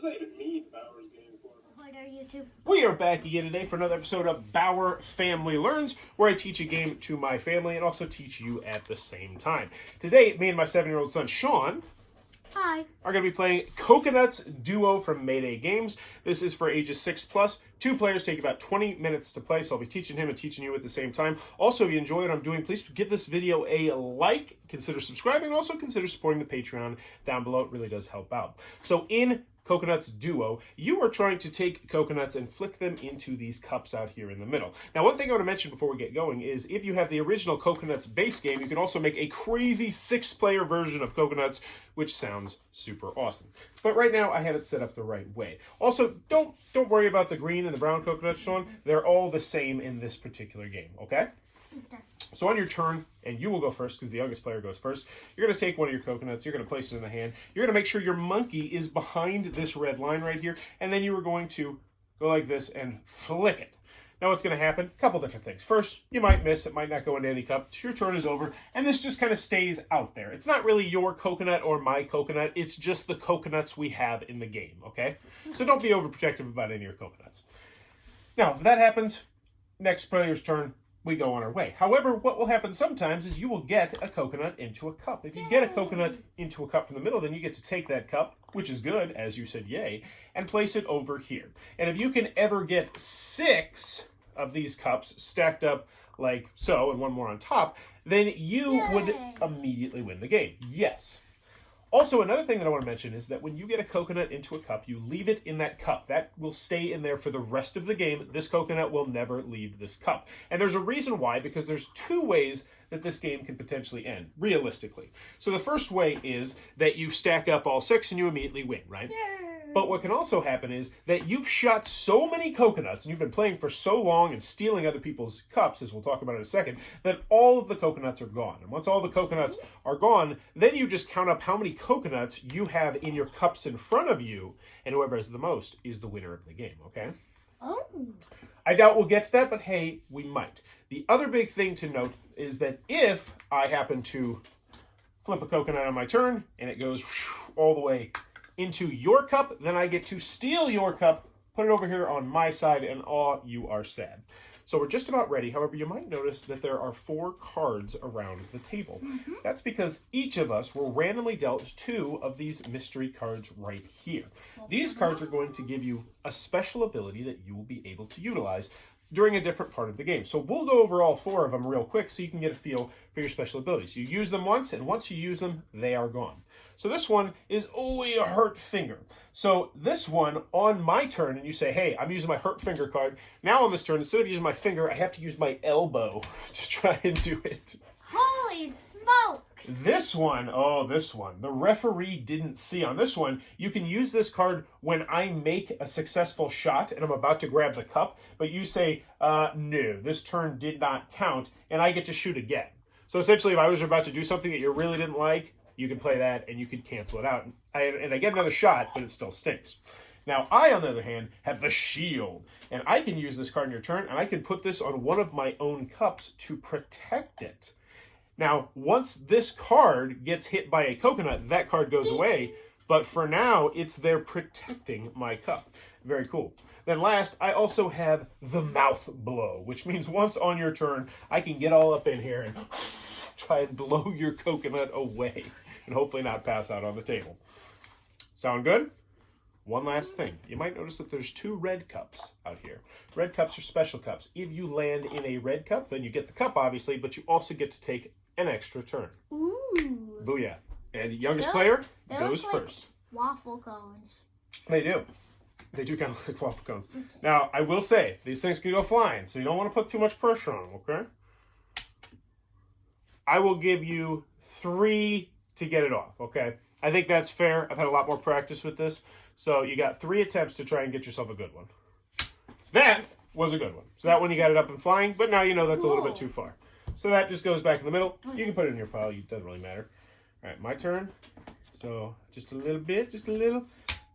I even need Bauer's game for? Hi there, YouTube. We are back again today for another episode of Bauer Family Learns, where I teach a game to my family and also teach you at the same time. Today, me and my 7-year-old son, Sean, Hi. are going to be playing Coconuts Duo from Mayday Games. This is for ages 6+. 2 players take about 20 minutes to play, so I'll be teaching him and teaching you at the same time. Also, if you enjoy what I'm doing, please give this video a like, consider subscribing, and also consider supporting the Patreon down below. It really does help out. So in Coconuts Duo, you are trying to take coconuts and flick them into these cups out here in the middle. Now, one thing I want to mention before we get going is if you have the original Coconuts base game, you can also make a crazy 6-player version of Coconuts, which sounds super awesome. But right now, I have it set up the right way. Also, don't worry about the green and the brown coconuts, Sean. They're all the same in this particular game, okay? Okay. So on your turn, and you will go first because the youngest player goes first, you're going to take one of your coconuts, you're going to place it in the hand, you're going to make sure your monkey is behind this red line right here, and then you are going to go like this and flick it. Now what's going to happen? A couple different things. First, you might miss, it might not go into any cup, your turn is over, and this just kind of stays out there. It's not really your coconut or my coconut, it's just the coconuts we have in the game, okay? So don't be overprotective about any of your coconuts. Now, if that happens, next player's turn, we go on our way. However, what will happen sometimes is you will get a coconut into a cup. If you get a coconut into a cup from the middle, then you get to take that cup, which is good, as you said, yay, and place it over here. And if you can ever get 6 of these cups stacked up like so, and one more on top, then you would immediately win the game. Yes. Also, another thing that I want to mention is that when you get a coconut into a cup, you leave it in that cup. That will stay in there for the rest of the game. This coconut will never leave this cup. And there's a reason why, because there's 2 ways that this game can potentially end, realistically. So the first way is that you stack up all 6 and you immediately win, right? But what can also happen is that you've shot so many coconuts, and you've been playing for so long and stealing other people's cups, as we'll talk about in a second, that all of the coconuts are gone. And once all the coconuts are gone, then you just count up how many coconuts you have in your cups in front of you, and whoever has the most is the winner of the game, okay? Oh. I doubt we'll get to that, but hey, we might. The other big thing to note is that if I happen to flip a coconut on my turn, and it goes all the way into your cup, then I get to steal your cup, put it over here on my side, and you are sad. So we're just about ready. However, you might notice that there are 4 cards around the table. That's because each of us were randomly dealt 2 of these mystery cards right here. These cards are going to give you a special ability that you will be able to utilize during a different part of the game. So we'll go over all 4 of them real quick so you can get a feel for your special abilities. You use them once, and once you use them, they are gone. So this one is, a hurt finger. So this one, on my turn, and you say, hey, I'm using my hurt finger card. Now on this turn, instead of using my finger, I have to use my elbow to try and do it. Holy smokes! This one, the referee didn't see. On this one, you can use this card when I make a successful shot and I'm about to grab the cup, but you say, no, this turn did not count, and I get to shoot again. So essentially, if I was about to do something that you really didn't like, you can play that and you can cancel it out. And I get another shot, but it still stinks. Now, I, on the other hand, have the shield, and I can use this card in your turn, and I can put this on one of my own cups to protect it. Now, once this card gets hit by a coconut, that card goes away. But for now, it's there protecting my cup. Very cool. Then last, I also have the mouth blow, which means once on your turn, I can get all up in here and try and blow your coconut away. And hopefully not pass out on the table. Sound good? One last thing. You might notice that there's 2 red cups out here. Red cups are special cups. If you land in a red cup, then you get the cup, obviously, but you also get to take an extra turn. Ooh. Booyah. And youngest player goes first. Waffle cones. They do. They do kind of look like waffle cones. Okay. Now, I will say, these things can go flying, so you don't want to put too much pressure on them, okay? I will give you 3 to get it off, okay? I think that's fair. I've had a lot more practice with this. So you got 3 attempts to try and get yourself a good one. That was a good one. So that one you got it up and flying, but now you know that's a little bit too far. So that just goes back in the middle. You can put it in your pile. It doesn't really matter. All right, my turn. So just a little bit, just a little.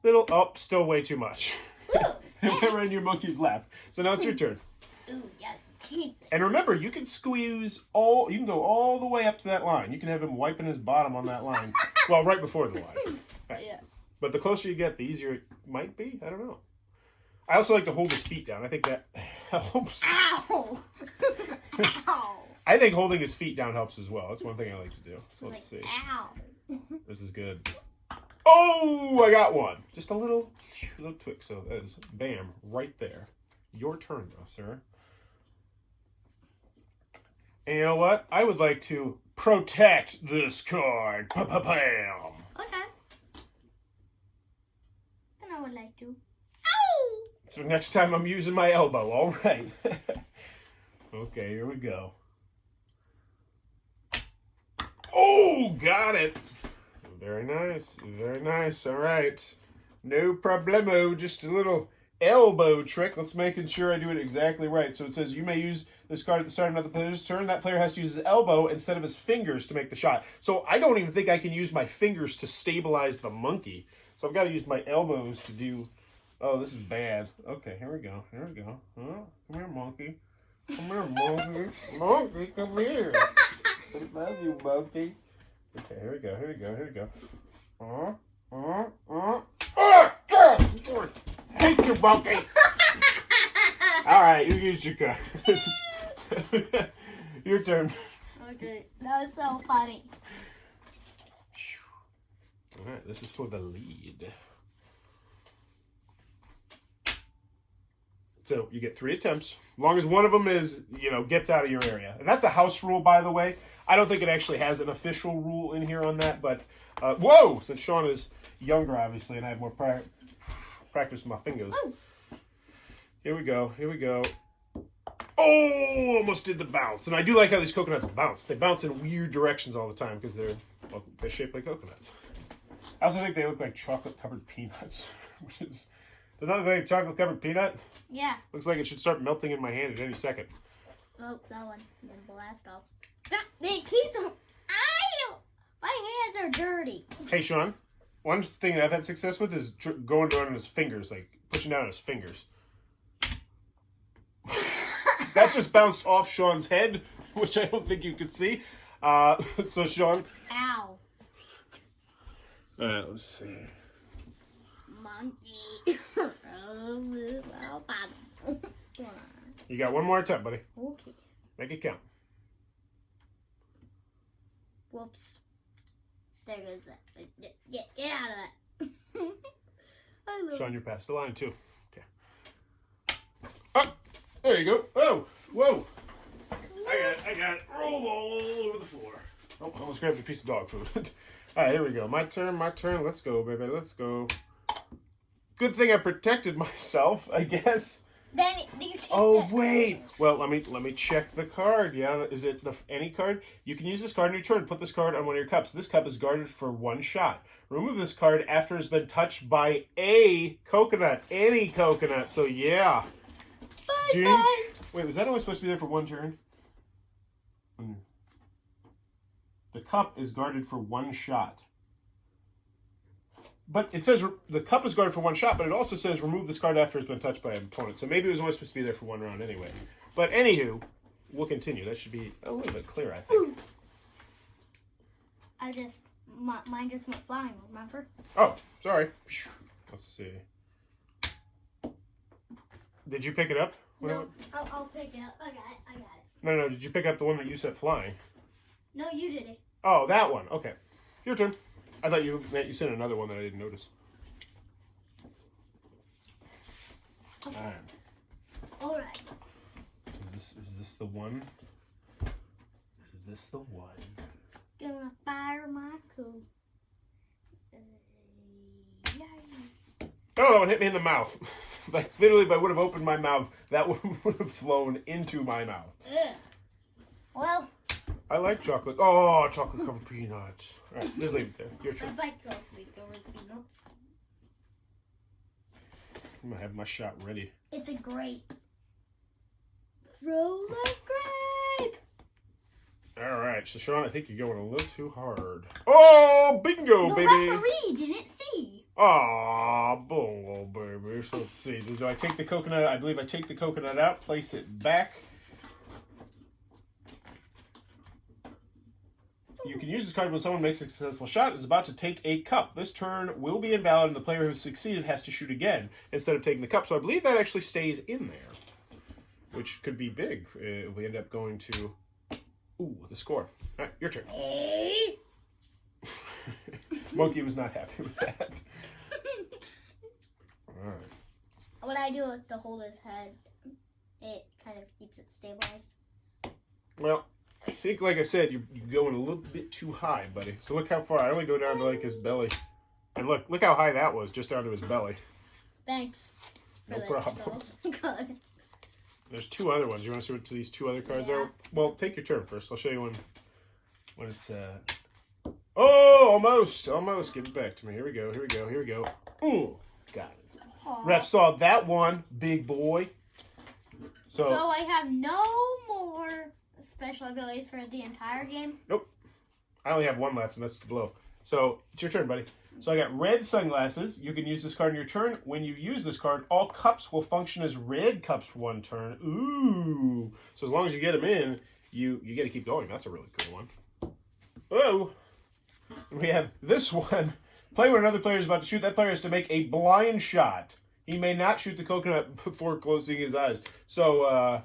Oh, still way too much. It went right in your monkey's lap. So now it's your turn. Ooh, yeah. And remember, you can you can go all the way up to that line. You can have him wiping his bottom on that line. Well, right before the line. Right. Yeah. But the closer you get, the easier it might be. I don't know. I also like to hold his feet down. I think that helps. Ow! Ow! I think holding his feet down helps as well. That's one thing I like to do. So let's see. Ow! This is good. Oh, I got one. Just a little twig. So that is, bam, right there. Your turn, though, sir. And you know what? I would like to protect this card. Pa-pa-pam. Okay. Then I would like to. Ow! So next time I'm using my elbow. All right. Okay, here we go. Oh, got it. Very nice. Very nice. All right. No problemo. Just a little elbow trick. Let's making sure I do it exactly right. So it says you may use this card at the start of another player's turn. That player has to use his elbow instead of his fingers to make the shot. So I don't even think I can use my fingers to stabilize the monkey. So I've got to use my elbows to do... Oh, this is bad. Okay, here we go. Here we go. Huh? Come here, monkey. Come here, monkey. Monkey, come here. I love you, monkey. Okay, here we go. Here we go. Here we go. God! Hate you, monkey. All right, you used your card. Your turn. Okay, that was so funny. All right, this is for the lead. So you get 3 attempts, as long as one of them is, gets out of your area. And that's a house rule, by the way. I don't think it actually has an official rule in here on that, but whoa! Since Sean is younger, obviously, and I have more practice with my fingers. Oh. Here we go. Here we go. Oh, almost did the bounce. And I do like how these coconuts bounce. They bounce in weird directions all the time because they're shaped like coconuts. I also think they look like chocolate-covered peanuts, which is... Does that look like a chocolate-covered peanut? Yeah. Looks like it should start melting in my hand at any second. Oh, that one. I'm gonna blast off. They keep some... Ow! My hands are dirty. Hey, Sean. One thing that I've had success with is going down on his fingers, like pushing down on his fingers. That just bounced off Sean's head, which I don't think you could see. So, Sean. Ow. All right, let's see. Monkey. You got one more attempt, buddy. Okay. Make it count. Whoops. There goes that. Get out of that. Sean, you're past the line, too. Okay. Oh, there you go. Oh, whoa. I got it. Rolled all over the floor. Oh, I almost grabbed a piece of dog food. All right, here we go. My turn. Let's go, baby. Let's go. Good thing I protected myself, I guess. Then you take Oh, wait. Well, let me check the card. Yeah, is it any card? You can use this card on your turn. Put this card on one of your cups. This cup is guarded for 1 shot. Remove this card after it's been touched by a coconut. Any coconut. So, yeah. Bye. Wait, was that only supposed to be there for 1 turn? The cup is guarded for 1 shot. But it says the cup is guarded for 1 shot, but it also says remove this card after it's been touched by an opponent. So maybe it was only supposed to be there for 1 round anyway. But anywho, we'll continue. That should be a little bit clearer, I think. Mine just went flying, remember? Oh, sorry. Let's see. Did you pick it up? No, I'll pick it up. I got it. No. Did you pick up the one that you set flying? No, you did it. Oh, that one. Okay. Your turn. I thought you sent another one that I didn't notice. Okay. All right. All right. Is this the one? Is this the one? Gonna fire my coup. Yay. Oh, it hit me in the mouth. Like, literally, if I would have opened my mouth, that would have flown into my mouth. Ugh. Well, I like chocolate. Oh, chocolate-covered peanuts. All right, just leave it there. Your I turn. like coconut peanuts. I'm going to have my shot ready. It's a grape. Throw the grape. All right, so Sean, I think you're going a little too hard. Oh, bingo, The baby. referee didn't see. Ah, bingo, baby. So let's see. Do I take the coconut? I believe I take the coconut out, place it back. You can use this card when someone makes a successful shot and is about to take a cup. This turn will be invalid, and the player who succeeded has to shoot again instead of taking the cup. So I believe that actually stays in there, which could be big if we end up going to the score. All right, your turn. Monkey was not happy with that. All right. When I do it to hold his head, it kind of keeps it stabilized. Well, I think, like I said, you're going a little bit too high, buddy. So look how far. I only go down to, like, his belly. And look how high that was, just down to his belly. Thanks. No problem. Good. There's 2 other ones. You want to see what these 2 other cards Yeah. are? Well, take your turn first. I'll show you when it's... Oh, almost. Almost. Give it back to me. Here we go. Ooh, got it. Aww. Ref saw that one, big boy. So I have no more special abilities for the entire game? Nope. I only have 1 left, and that's the blow. So, it's your turn, buddy. So I got red sunglasses. You can use this card in your turn. When you use this card, all cups will function as red cups for 1 turn. Ooh. So as long as you get them in, you get to keep going. That's a really cool one. Oh. We have this one. Play when another player is about to shoot. That player has to make a blind shot. He may not shoot the coconut before closing his eyes. So,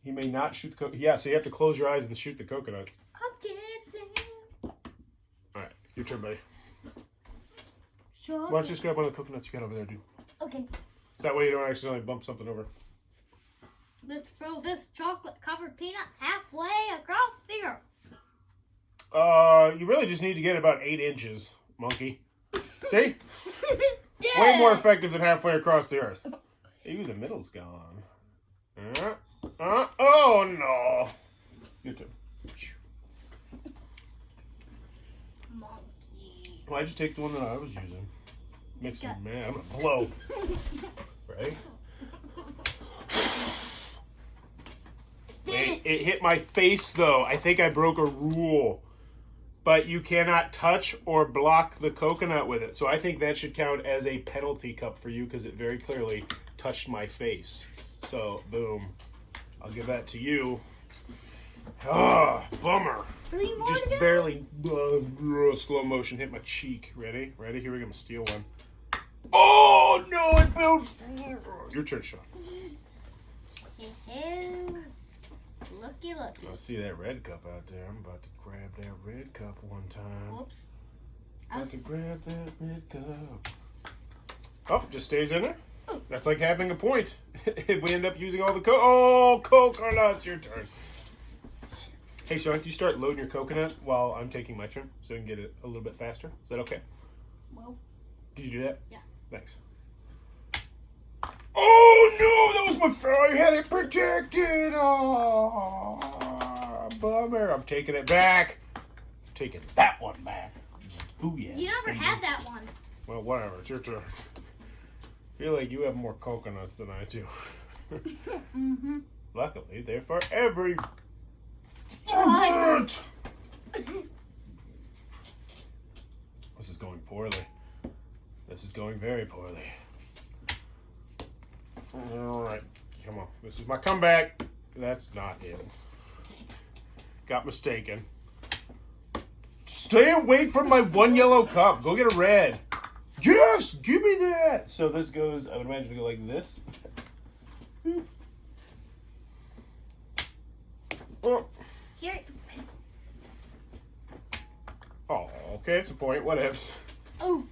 he may not shoot the coconut. Yeah, so you have to close your eyes and shoot the coconut. I can't see. All right, your turn, buddy. Sure. Why don't you just grab one of the coconuts you got over there, dude? Okay. So that way you don't accidentally bump something over. Let's throw this chocolate-covered peanut halfway across the earth. You really just need to get about 8 inches, monkey. See? Yeah. Way more effective than halfway across the earth. Ooh, the middle's gone. Oh, no. Your turn. Monkey. Why'd you take the one that I was using? Makes me mad. I'm gonna blow. Right? It hit my face, though. I think I broke a rule. But you cannot touch or block the coconut with it. So I think that should count as a penalty cup for you because it very clearly touched my face. So, boom. I'll give that to you. Ah, bummer. 3 more Just to go? barely slow motion hit my cheek. Ready? Ready? Here we go. I'm gonna steal one. Oh, no, it bounced. Your turn, Sean. Looky. I see that red cup out there. I'm about to grab that red cup one time. Whoops. About to grab that red cup. Oh, just stays in there. That's like having a point. If we end up using all the coconuts, your turn. Hey, Sean, can you start loading your coconut while I'm taking my turn so we can get it a little bit faster? Is that okay? Well. Did you do that? Yeah. Thanks. Oh, no! That was my fault. I had it protected. Oh, bummer. I'm taking it back. I'm taking that one back. Booyah. You never had that one. Well, whatever. It's your turn. I feel like you have more coconuts than I do. Mm-hmm. Luckily, they're for every... This is going poorly. This is going very poorly. Alright, come on. This is my comeback. That's not it. Got mistaken. Stay away from my 1 yellow cup. Go get a red. Yes! Give me that! So this goes, I would imagine to go like this. Oh. Here. Oh, okay, it's a point. What ifs? Oh.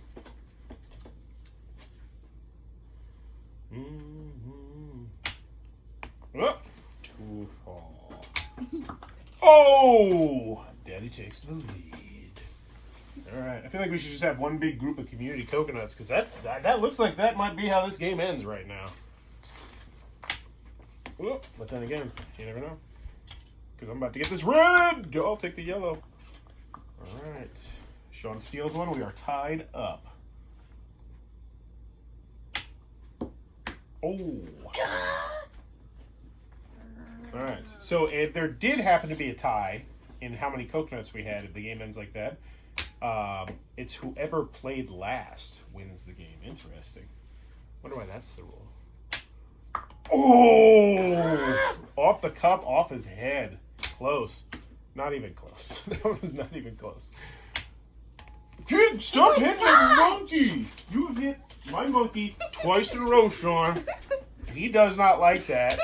Oh, too far. Oh! Daddy takes the lead. Alright, I feel like we should just have one big group of community coconuts, because that looks like that might be how this game ends right now. Whoop, but then again, you never know. Because I'm about to get this red! I'll take the yellow. Alright. Sean steals one. We are tied up. Oh. Alright. So there did happen to be a tie in how many coconuts we had if the game ends like that. It's whoever played last wins the game. Interesting. Wonder why that's the rule. Oh! Off the cup, off his head. Close. Not even close. That was not even close. Kid, stop hitting the monkey! You have hit my monkey twice in a row, Sean. He does not like that.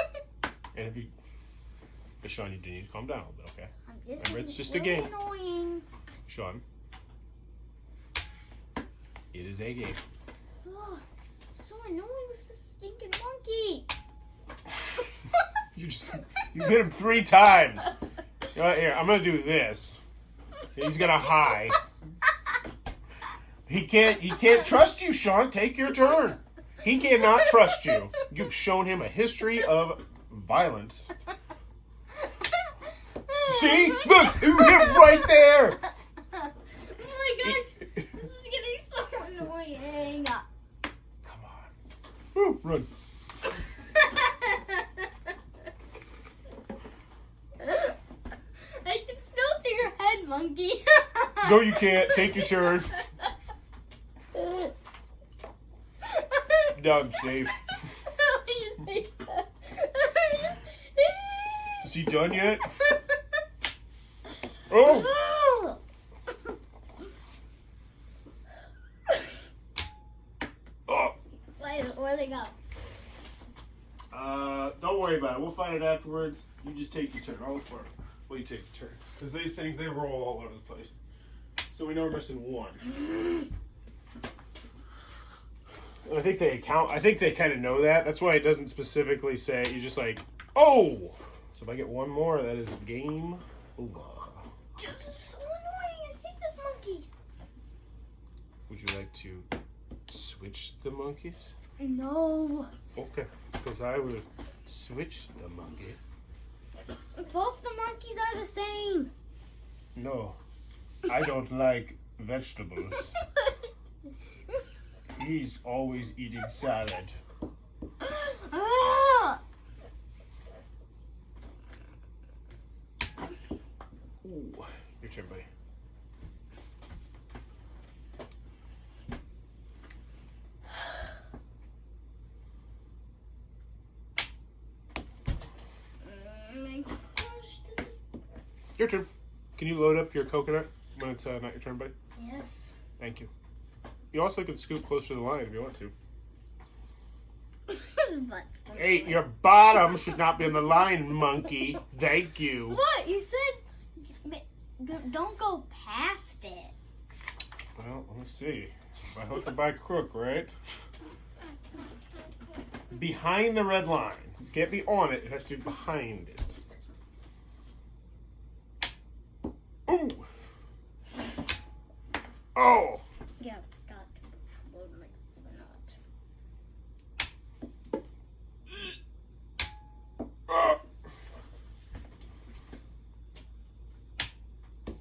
And if you... But Sean, you do need to calm down a little bit, okay? Remember, it's just a game. Annoying. Sean. It is a game. Oh, so annoying with this stinking monkey. You hit him 3 times. You know what, here, I'm gonna do this. He's gonna hide. He can't trust you, Sean. Take your turn. He cannot trust you. You've shown him a history of violence. See? Look, you hit right there. Oh my gosh, this is getting so annoying. Come on. Woo, run. I can still see your head, monkey. No, you can't. Take your turn. No, I'm safe. Is he done yet? Oh! Oh! Where'd they go? Don't worry about it. We'll find it afterwards. You just take your turn. I'll look for it. Well, you take your turn. Because these things, they roll all over the place. So we know we're missing 1. I think they account. I think they kind of know that. That's why it doesn't specifically say. You're just like, oh. So if I get 1 more, that is game over. This is so annoying. I hate this monkey. Would you like to switch the monkeys? No. Okay, because I will switch the monkey. Both the monkeys are the same. No, I don't like vegetables. He's always eating salad. Ah! Ooh, your turn, buddy. My gosh, this is... Your turn. Can you load up your coconut when it's not your turn, buddy? Yes. Thank you. You also can scoop closer to the line if you want to. Hey, your bottom should not be on the line, monkey. Thank you. What? You said don't go past it. Well, let's see. By hook or by crook, right? Behind the red line. It can't be on it. It has to be behind it. Ooh. Oh. Yeah, forgot to load my coconut.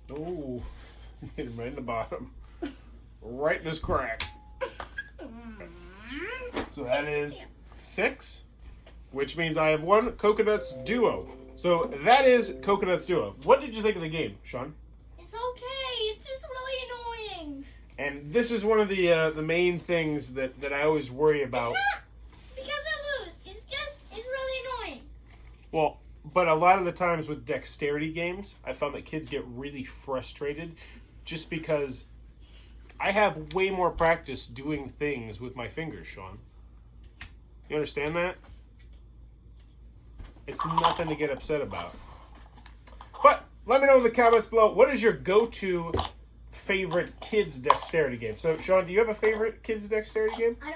Oh. Hit him right in the bottom. Right in his crack. So that is 6, which means I have 1 Coconuts Duo. So that is Coconuts Duo. What did you think of the game, Sean? It's okay. It's just really annoying. And this is one of the main things that I always worry about. It's not because I lose. It's really annoying. Well, but a lot of the times with dexterity games, I found that kids get really frustrated just because I have way more practice doing things with my fingers, Sean. You understand that? It's nothing to get upset about. But let me know in the comments below, what is your go-to favorite kids dexterity game? So, Sean, do you have a favorite kids dexterity game? I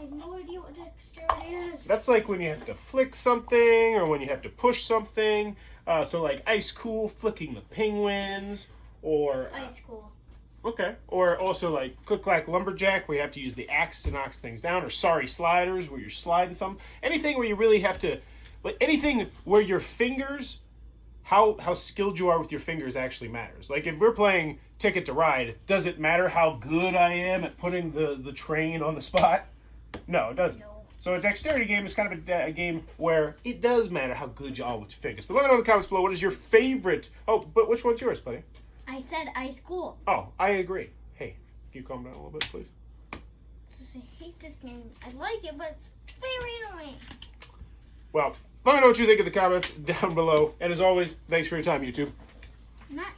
have no idea what dexterity is. That's like when you have to flick something or when you have to push something. So like Ice Cool, flicking the penguins, or... Ice Cool. Okay. Or also like Click-Clack Lumberjack, where you have to use the axe to knock things down, or Sorry Sliders, where you're sliding something. Anything where you really have to... Like anything where your fingers... How skilled you are with your fingers actually matters. Like if we're playing Ticket to Ride, does it matter how good I am at putting the train on the spot? No, it doesn't. No. So a dexterity game is kind of a game where it does matter how good you are with your fingers. But let me know in the comments below, what is your favorite... Oh, but which one's yours, buddy? I said Ice Cool. Oh, I agree. Hey, can you calm down a little bit, please? I hate this game. I like it, but it's very annoying. Well, Let me know what you think in the comments down below. And as always, thanks for your time, YouTube. Not